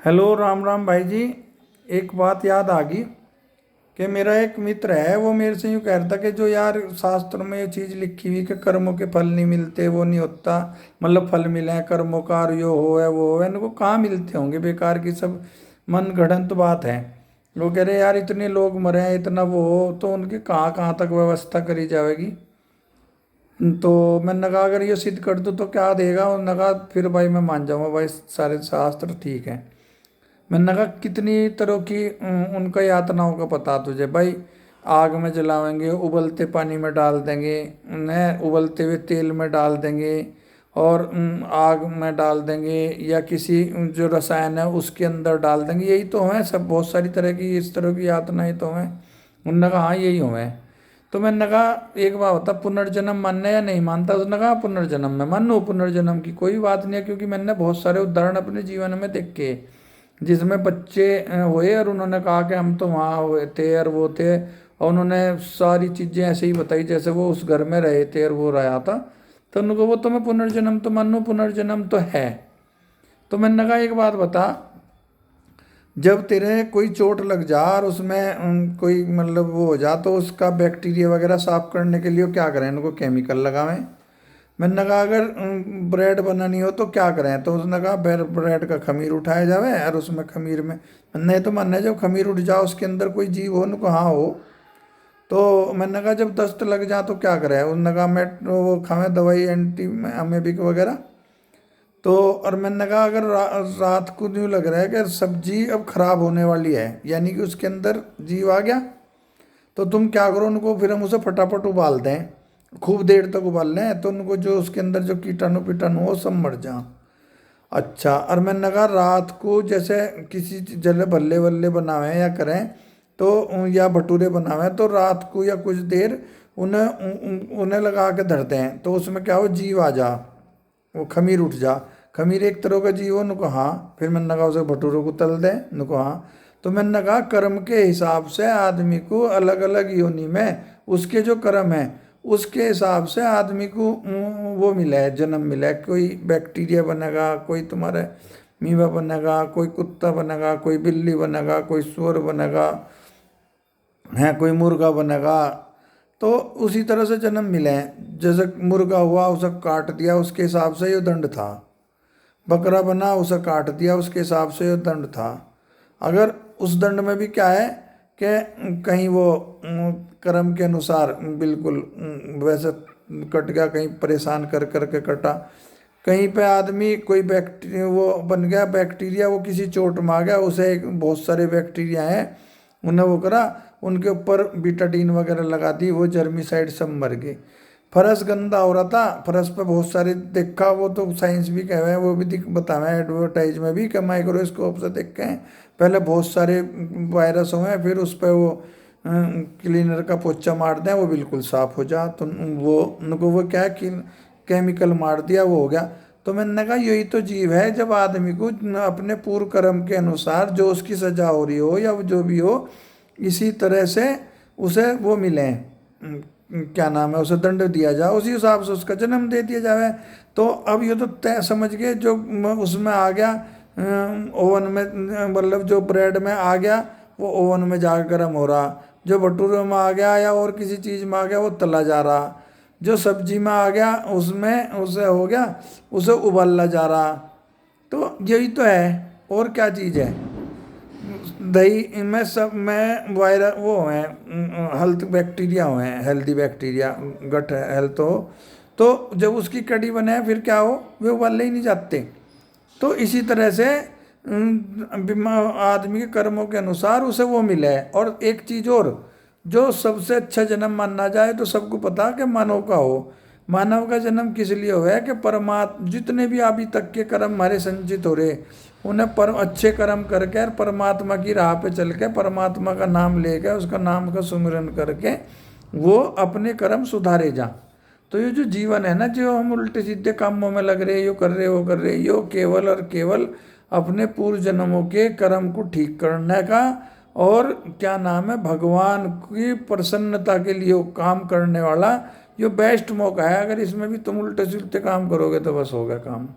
Hello Ram Ram भाई जी। एक बात याद आ गई कि मेरा एक मित्र है, वो मेरे से यूँ कह रहा था कि जो यार शास्त्र में ये चीज़ लिखी हुई कि कर्मों के फल नहीं मिलते, वो नहीं होता। मतलब फल मिले हैं कर्मों का, और यो हो है वो है, इनको कहाँ मिलते होंगे, बेकार की सब मन गढ़ंत बात है। वो कह रहे यार इतने लोग मरे हैं, इतना वो हो तो उनकी कहाँ कहाँ तक व्यवस्था करी जाएगी। तो मैंने कहा अगर ये सिद्ध कर दूँ तो क्या देगा, उन्होंने कहा फिर भाई मैं मान जाऊँगा भाई, सारे शास्त्र ठीक है। मैंने कहा कितनी तरह की उनका यातनाओं का पता तुझे भाई। आग में जलाएंगे, उबलते पानी में डाल देंगे, उन्हें उबलते हुए तेल में डाल देंगे, और आग में डाल देंगे, या किसी जो रसायन है उसके अंदर डाल देंगे। यही तो हैं सब, बहुत सारी तरह की इस तरह की यातनाएं तो हैं। उन्होंने कहा हाँ यही हुए। तो मैंने कहा एक बात होता, पुनर्जन्म मानना या नहीं मानता। उसने कहा पुनर्जन्म मैं मानू, पुनर्जन्म की कोई बात नहीं है, क्योंकि मैंने बहुत सारे उदाहरण अपने जीवन में देखे जिसमें बच्चे हुए और उन्होंने कहा कि हम तो वहाँ हुए थे और वो थे, और उन्होंने सारी चीज़ें ऐसे ही बताई जैसे वो उस घर में रहे थे और वो रहा था। तो उनको वो तो मैं पुनर्जन्म तो मानू, पुनर्जन्म तो है। तो मैंने कहा एक बात बता, जब तेरे कोई चोट लग जा और उसमें कोई मतलब वो हो जा, तो उसका बैक्टीरिया वगैरह साफ करने के लिए वो क्या करें, इनको केमिकल लगावें। मैंने कहा अगर ब्रेड बनानी हो तो क्या करें, तो उसने कहा ब्रेड का खमीर उठाया जावे और उसमें खमीर में, नहीं तो मानना जब खमीर उठ जाओ उसके अंदर कोई जीव हो, उनको हाँ हो। तो मैंने कहा जब दस्त लग जा तो क्या करें, उसने कहा मैं वो खावें दवाई एंटी अमेबिक वगैरह। तो और मैंने कहा अगर रात को यूँ लग रहा है कि सब्जी अब खराब होने वाली है, यानी कि उसके अंदर जीव आ गया, तो तुम क्या करो, उनको फिर हम उसे फटाफट उबाल दें, खूब देर तक उबाल लें, तो उनको जो उसके अंदर जो कीटाणु पीटाणु हो सब मर जा। अच्छा, और मैंने कहा रात को जैसे किसी जले भल्ले वल्ले बनावें या करें, तो या भटूरे बनावें, तो रात को या कुछ देर उन्हें लगा के धरते हैं, तो उसमें क्या हो जीव आ जा, वो खमीर उठ जा। खमीर एक तरह का जीव हो, नुको हाँ। फिर मैंने कहा उसे भटूरों को तल दें, नुको हाँ। तो मैंने कहा कर्म के हिसाब से आदमी को अलग अलग योनि में उसके जो कर्म है उसके हिसाब से आदमी को वो मिला है, जन्म मिला है। कोई बैक्टीरिया बनेगा, कोई तुम्हारे मीवा बनेगा, कोई कुत्ता बनेगा, कोई बिल्ली बनेगा, कोई सुअर बनेगा है, कोई मुर्गा बनेगा। तो उसी तरह से जन्म मिले हैं। जैसे मुर्गा हुआ उसे काट दिया, उसके हिसाब से ये दंड था। बकरा बना, उसे काट दिया, उसके हिसाब से ये दंड था। अगर उस दंड में भी क्या है कि कहीं वो कर्म के अनुसार बिल्कुल वैसे कट गया, कहीं परेशान कर करके कटा, कहीं पे आदमी कोई बैक्टीरिया वो बन गया, बैक्टीरिया वो किसी चोट में आ गया, उसे बहुत सारे बैक्टीरिया हैं, उन्हें वो करा, उनके ऊपर बीटाडीन वगैरह लगा दी, वो जर्मीसाइड सब मर गए। फरस गंदा हो रहा था, फरस पे बहुत सारे देखा, वो तो साइंस भी कहे हैं, वो भी बतावे एडवर्टाइज में भी कि माइक्रोस्कोप से देखे हैं, पहले बहुत सारे वायरस हुए, फिर उस पर वो क्लीनर का पोछा मार दें, वो बिल्कुल साफ हो जा। तो वो उनको वो क्या कि केमिकल मार दिया, वो हो गया। तो मैंने कहा यही तो जीव है, जब आदमी को अपने पूर्व कर्म के अनुसार जो उसकी सजा हो रही हो या जो भी हो, इसी तरह से उसे वो मिले, क्या नाम है, उसे दंड दिया जाए, उसी हिसाब से उसका जन्म दे दिया जाए। तो अब ये तो तय समझ गए, जो उसमें आ गया ओवन में, मतलब जो ब्रेड में आ गया वो ओवन में जाकर गर्म हो रहा, जो भटूरे में आ गया या और किसी चीज़ में आ गया वो तला जा रहा, जो सब्जी में आ गया उसमें उसे हो गया, उसे उबाला जा रहा। तो यही तो है, और क्या चीज़ है। दही में सब में वायरस वो हैं, हेल्थ बैक्टीरिया हुए हैं, हेल्दी बैक्टीरिया, गट हेल्थ हो, तो जब उसकी कड़ी बने फिर क्या हो, वे उबाले ही नहीं जाते। तो इसी तरह से आदमी के कर्मों के अनुसार उसे वो मिला है। और एक चीज़ और, जो सबसे अच्छा जन्म माना जाए तो सबको पता कि मानव का हो। मानव का जन्म किस लिए हुआ है कि परमात्मा, जितने भी अभी तक के कर्म हमारे संचित हो रहे, उन्हें पर अच्छे कर्म करके और परमात्मा की राह पे चल के परमात्मा का नाम लेकर उसका नाम का सुमिरन करके वो अपने कर्म सुधारे जा। तो ये जो जीवन है ना, जो हम उल्टे सीधे कामों में लग रहे, यो कर रहे वो कर रहे, यो केवल और केवल अपने पूर्व जन्मों के कर्म को ठीक करने का, और क्या नाम है, भगवान की प्रसन्नता के लिए काम करने वाला ये बेस्ट मौका है। अगर इसमें भी तुम उल्टे सीधे काम करोगे तो बस होगा काम।